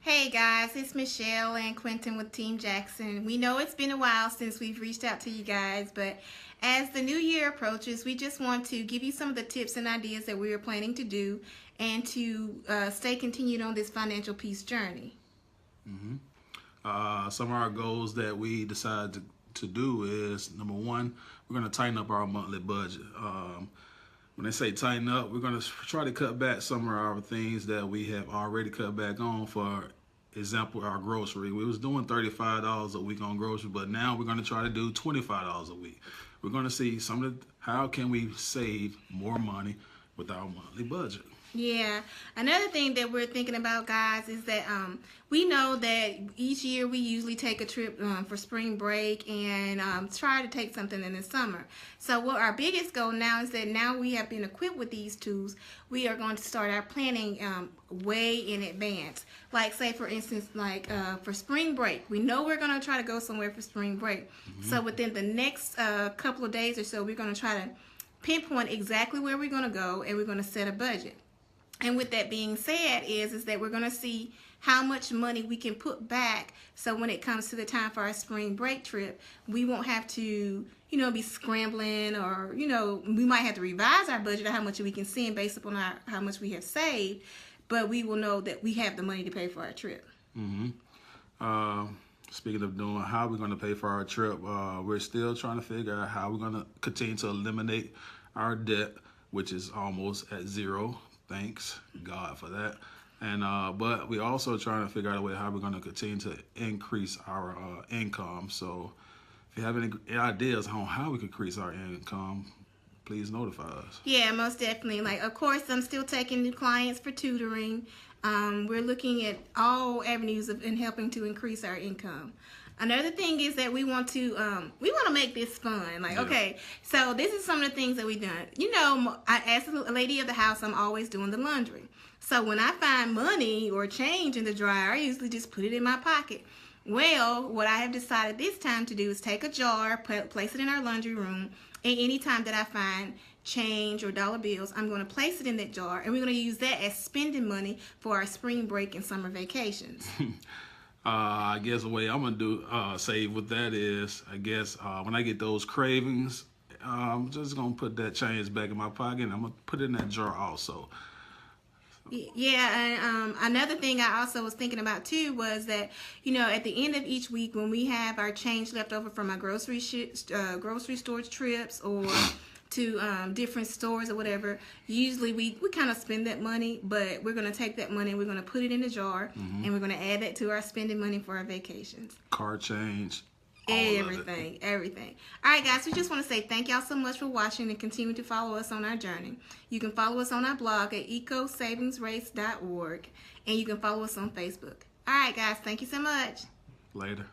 Hey guys, it's Michelle and Quentin with Team Jackson. We know it's been a while since we've reached out to you guys, but as the new year approaches, we just want to give you some of the tips and ideas that we are planning to do and to stay continued on this financial peace journey. Some of our goals that we decided to do is, number one, we're going to tighten up our monthly budget. When they say tighten up, we're going to try to cut back some of our things that we have already cut back on. For example, our grocery. We was doing $35 a week on grocery, but now we're going to try to do $25 a week. We're going to see how can we save more money with our monthly budget. Yeah, another thing that we're thinking about, guys, is that we know that each year we usually take a trip for spring break and try to take something in the summer. So what our biggest goal now is that now we have been equipped with these tools, we are going to start our planning way in advance. Like, say, for instance, like for spring break, we know we're going to try to go somewhere for spring break. So within the next couple of days or so, we're going to try to pinpoint exactly where we're going to go, and we're going to set a budget. And with that being said is that we're going to see how much money we can put back, so when it comes to the time for our spring break trip, we won't have to, be scrambling, or, we might have to revise our budget of how much we can send based upon how much we have saved, but we will know that we have the money to pay for our trip. Speaking of doing how we're going to pay for our trip, we're still trying to figure out how we're going to continue to eliminate our debt, which is almost at zero. Thanks God for that. And but we also trying to figure out a way how we're going to continue to increase our income. So if you have any ideas on how we could increase our income, please notify us. Yeah, most definitely. Like, of course, I'm still taking new clients for tutoring. We're looking at all avenues in helping to increase our income. Another thing is that we want to make this fun. Like, okay, so this is some of the things that we've done. As a lady of the house, I'm always doing the laundry. So when I find money or change in the dryer, I usually just put it in my pocket. Well, what I have decided this time to do is take a jar, place it in our laundry room, and any time that I find change or dollar bills, I'm going to place it in that jar, and we're going to use that as spending money for our spring break and summer vacations. I guess the way I'm going to do save with that is, I guess when I get those cravings, I'm just going to put that change back in my pocket, and I'm going to put it in that jar also. Yeah, and another thing I also was thinking about too was that, at the end of each week, when we have our change left over from our grocery store trips or to different stores or whatever, usually we kind of spend that money, but we're going to take that money and we're going to put it in a jar, and we're going to add that to our spending money for our vacations. Car change. Everything. All right, guys, we just want to say thank y'all so much for watching and continue to follow us on our journey. You can follow us on our blog at ecosavingsrace.org, and you can follow us on Facebook. All right, guys, thank you so much. Later.